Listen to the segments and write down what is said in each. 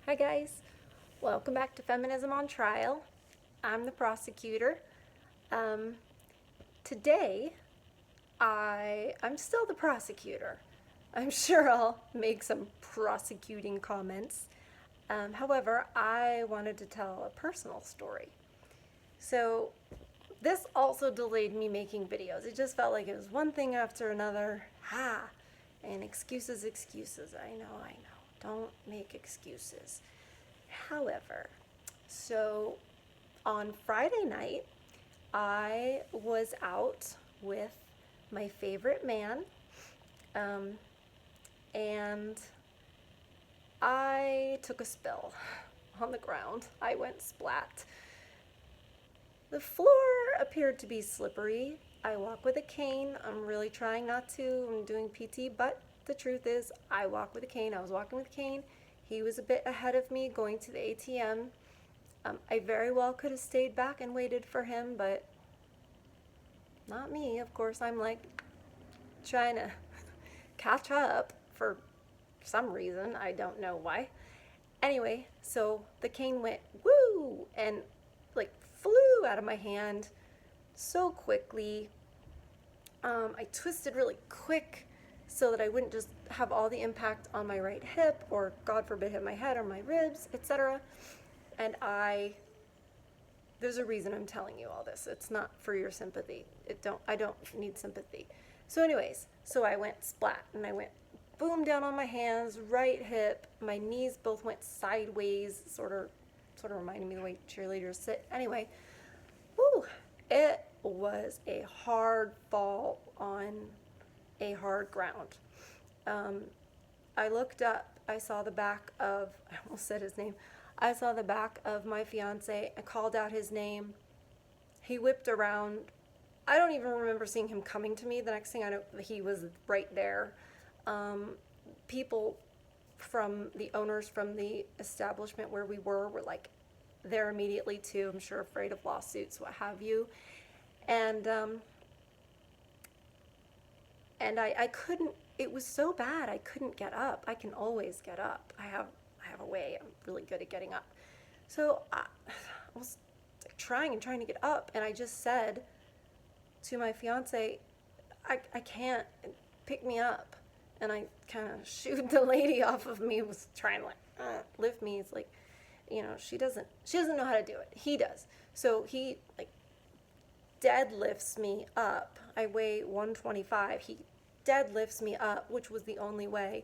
Hi guys, welcome back to Feminism on Trial. I'm the prosecutor. Um, Today, I'm still the prosecutor. I'm sure I'll make some prosecuting comments. However, I wanted to tell a personal story. So, this also delayed me making videos. It just felt like it was one thing after another. And excuses. I know. Don't make excuses. However, so on Friday night, I was out with my favorite man, um, and I took a spill on the ground. I went splat. The floor appeared to be slippery. I walk with a cane. I'm really trying not to. I'm doing PT, but the truth is, I walk with a cane. I was walking with a cane. He was a bit ahead of me going to the ATM. I very well could have stayed back and waited for him, but not me. Of course, I'm like trying to catch up for some reason. I don't know why. Anyway, so the cane went woo and like flew out of my hand so quickly. I twisted really quick so that I wouldn't just have all the impact on my right hip or, God forbid, hit my head or my ribs, etc. And there's a reason I'm telling you all this. It's not for your sympathy. I don't need sympathy. So anyways, so I went splat and I went boom down on my hands, right hip, my knees both went sideways, sort of reminding me the way cheerleaders sit. Anyway, whoo, it was a hard fall on a hard ground. I looked up, I saw the back of, I almost said his name, I saw the back of my fiance. I called out his name. He whipped around. I don't even remember seeing him coming to me. The next thing I know, he was right there. People from the owners from the establishment where we were like there immediately too. I'm sure afraid of lawsuits, what have you. And I couldn't. It was so bad. I couldn't get up. I can always get up. I have a way. I'm really good at getting up. So I was trying to get up, and I just said to my fiance, I can't, pick me up. And I kind of shooed the lady off of me, was trying to lift me. It's like, she doesn't know how to do it. He does. So he like deadlifts me up. I weigh 125. He deadlifts me up, which was the only way.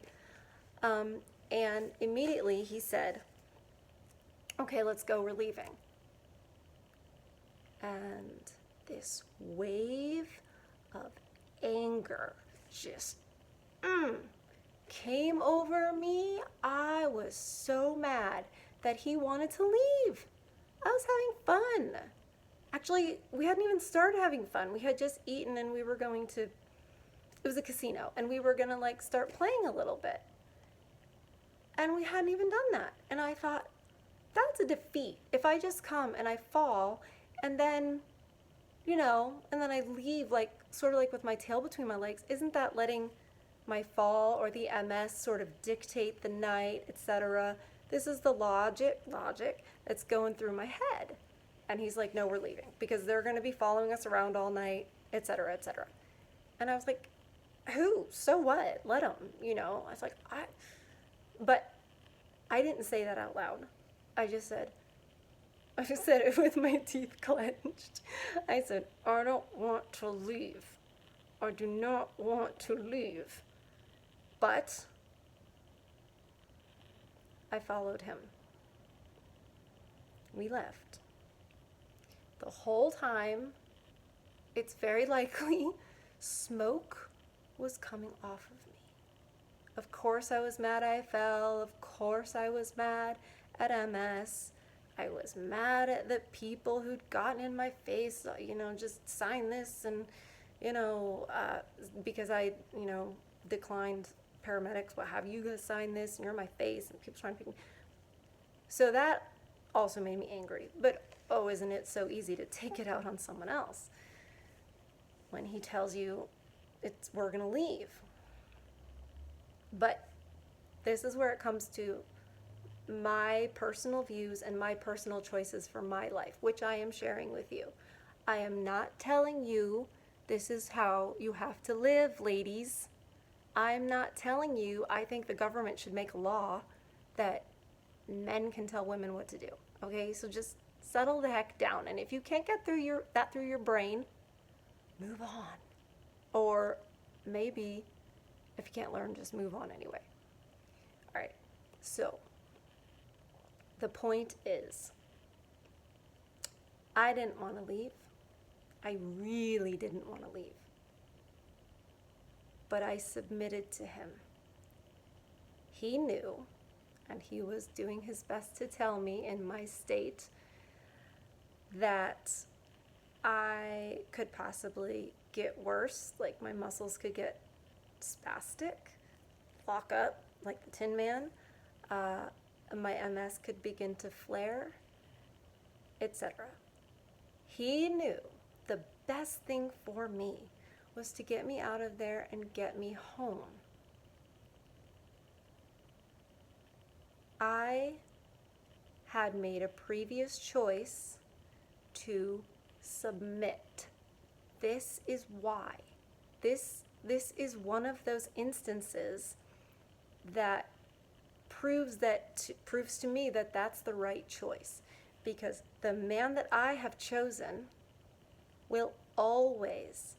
And immediately he said, okay, let's go, we're leaving. And this wave of anger just came over me. I was so mad that he wanted to leave. I was having fun. Actually, we hadn't even started having fun. We had just eaten and we were going to, it was a casino, and we were gonna start playing a little bit. And we hadn't even done that. And I thought, that's a defeat. If I just come and I fall and then, and then I leave sort of with my tail between my legs, isn't that letting my fall or the MS sort of dictate the night, etc.? This is the logic that's going through my head. And he's like, no, we're leaving because they're going to be following us around all night, etc., etc. And I was like, who? So what? Let them, I was like, but I didn't say that out loud. I just said it with my teeth clenched. I said, I don't want to leave. I do not want to leave. But I followed him. We left. The whole time, it's very likely smoke was coming off of me. Of course I was mad I fell. Of course I was mad at MS. I was mad at the people who'd gotten in my face, just sign this and, because I, declined paramedics, what have you, guys sign this and you're in my face and people trying to pick me. So that also made me angry. But, oh, isn't it so easy to take it out on someone else when he tells you we're going to leave. But this is where it comes to my personal views and my personal choices for my life, which I am sharing with you. I am not telling you this is how you have to live, ladies. I'm not telling you I think the government should make a law that men can tell women what to do. Okay? So just settle the heck down. And if you can't get through your brain, move on. Or maybe if you can't learn, just move on anyway. All right. So the point is, I didn't want to leave. I really didn't want to leave. But I submitted to him. He knew, and he was doing his best to tell me in my state that I could possibly get worse, like my muscles could get spastic, lock up like the Tin Man, my MS could begin to flare, etc. He knew the best thing for me was to get me out of there and get me home. I had made a previous choice to submit. This is why. This is one of those instances that proves to me that that's the right choice, because the man that I have chosen will always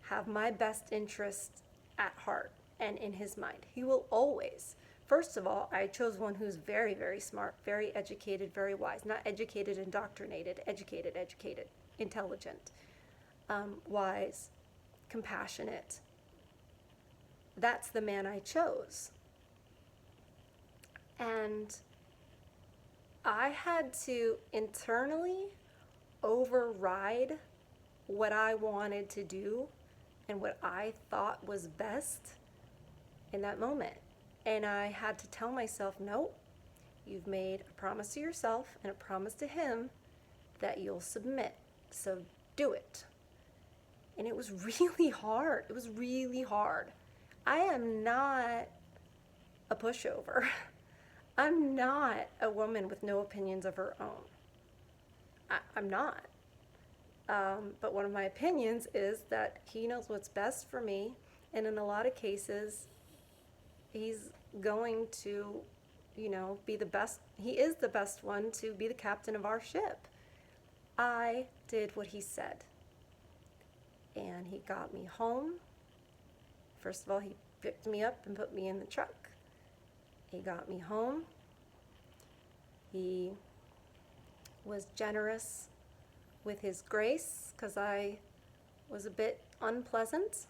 have my best interest at heart and in his mind. He will always. First of all, I chose one who's very, very smart, very educated, very wise. Not educated, indoctrinated, educated, intelligent, wise, compassionate. That's the man I chose. And I had to internally override what I wanted to do and what I thought was best in that moment. And I had to tell myself, no, you've made a promise to yourself and a promise to him that you'll submit. So do it. And it was really hard. It was really hard. I am not a pushover. I'm not a woman with no opinions of her own. I'm not. But one of my opinions is that he knows what's best for me, and in a lot of cases, he's going to, be the best. He is the best one to be the captain of our ship. I did what he said, and he got me home. First of all, he picked me up and put me in the truck. He got me home. He was generous with his grace because I was a bit unpleasant.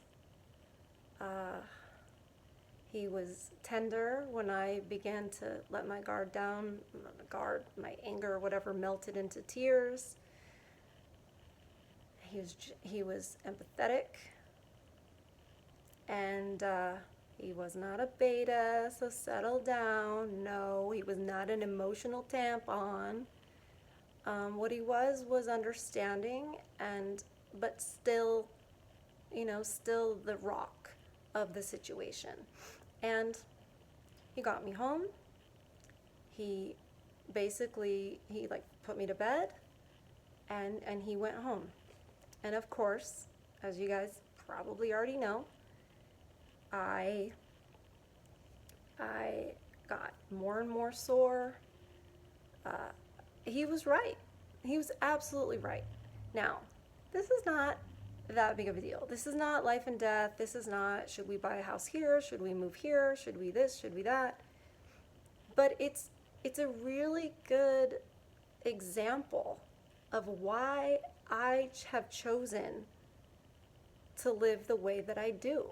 He was tender when I began to let my guard down. My anger, whatever, melted into tears. He was empathetic, and he was not a beta, so settle down. No, he was not an emotional tampon. What he was understanding, but still, still the rock of the situation. And he got me home. He put me to bed, and he went home. And of course, as you guys probably already know, I got more and more sore. He was right. He was absolutely right. Now, this is not that big of a deal. This is not life and death. This is not, should we buy a house here? Should we move here? Should we this? Should we that? But it's a really good example of why I have chosen to live the way that I do.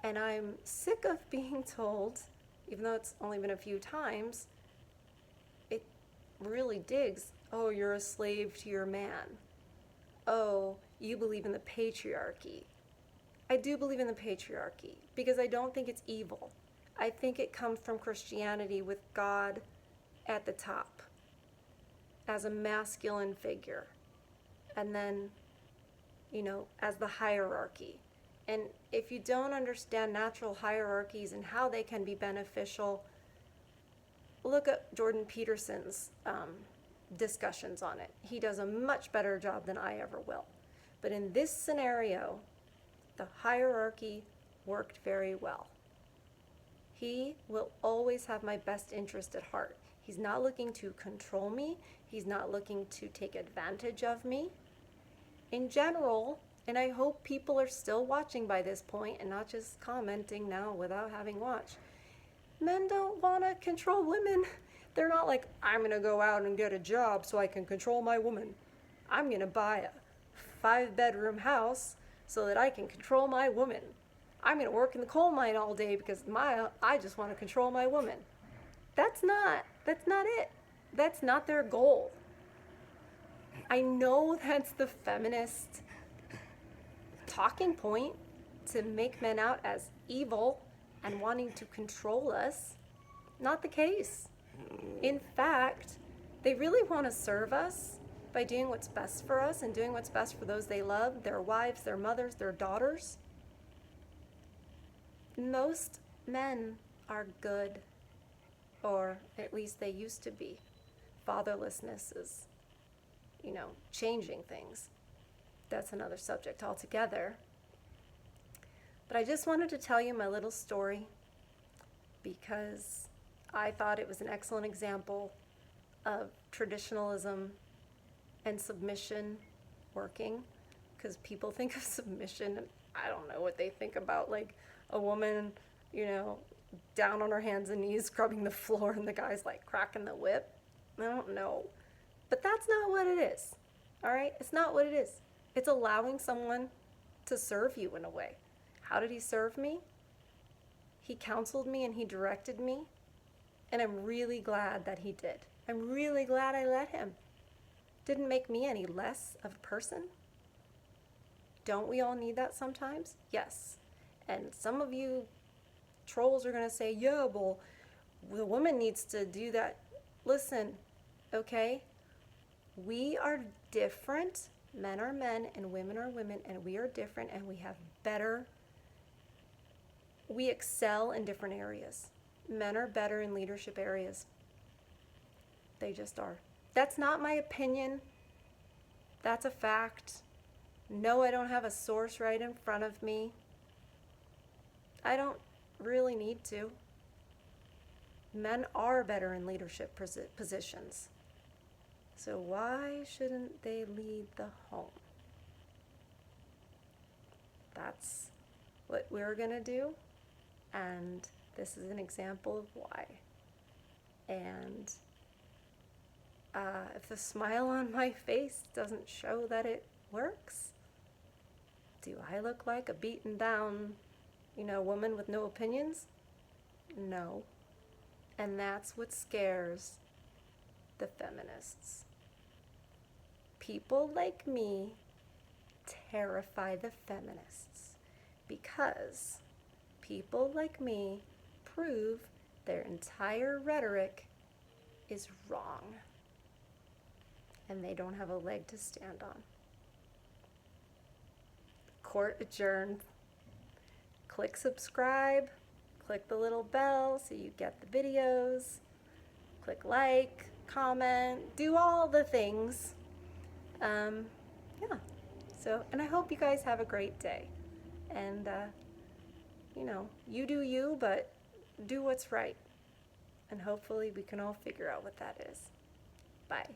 And I'm sick of being told, even though it's only been a few times, it really digs, oh, you're a slave to your man. Oh, you believe in the patriarchy. I do believe in the patriarchy because I don't think it's evil. I think it comes from Christianity with God at the top as a masculine figure, and then, as the hierarchy. And if you don't understand natural hierarchies and how they can be beneficial, look at Jordan Peterson's discussions on it. He does a much better job than I ever will. But in this scenario, the hierarchy worked very well. He will always have my best interest at heart. He's not looking to control me. He's not looking to take advantage of me. In general, and I hope people are still watching by this point and not just commenting now without having watched, men don't want to control women. They're not like, I'm going to go out and get a job so I can control my woman. I'm going to buy a 5-bedroom house so that I can control my woman. I'm going to work in the coal mine all day because I just want to control my woman. That's not it. That's not their goal. I know that's the feminist talking point, to make men out as evil and wanting to control us. Not the case. In fact, they really want to serve us by doing what's best for us and doing what's best for those they love, their wives, their mothers, their daughters. Most men are good, or at least they used to be. Fatherlessness is, changing things. That's another subject altogether. But I just wanted to tell you my little story because I thought it was an excellent example of traditionalism and submission working, because people think of submission and I don't know what they think about, like a woman, down on her hands and knees scrubbing the floor and the guy's like cracking the whip. I don't know. But that's not what it is. All right? It's not what it is. It's allowing someone to serve you in a way. How did he serve me? He counseled me and he directed me. And I'm really glad that he did. I'm really glad I let him. Didn't make me any less of a person. Don't we all need that sometimes? Yes. And some of you trolls are going to say, yeah, well, the woman needs to do that. Listen, okay? We are different. Men are men and women are women, and we are different, and we excel in different areas. Men are better in leadership areas. They just are. That's not my opinion. That's a fact. No, I don't have a source right in front of me. I don't really need to. Men are better in leadership positions. So why shouldn't they lead the home? That's what we're going to do. And this is an example of why. And if the smile on my face doesn't show that it works, do I look like a beaten down, woman with no opinions? No. And that's what scares the feminists. People like me terrify the feminists because people like me prove their entire rhetoric is wrong and they don't have a leg to stand on. Court adjourned. Click subscribe, click the little bell so you get the videos, click like, comment, do all the things. And I hope you guys have a great day. And, you do you, but do what's right. And hopefully we can all figure out what that is. Bye.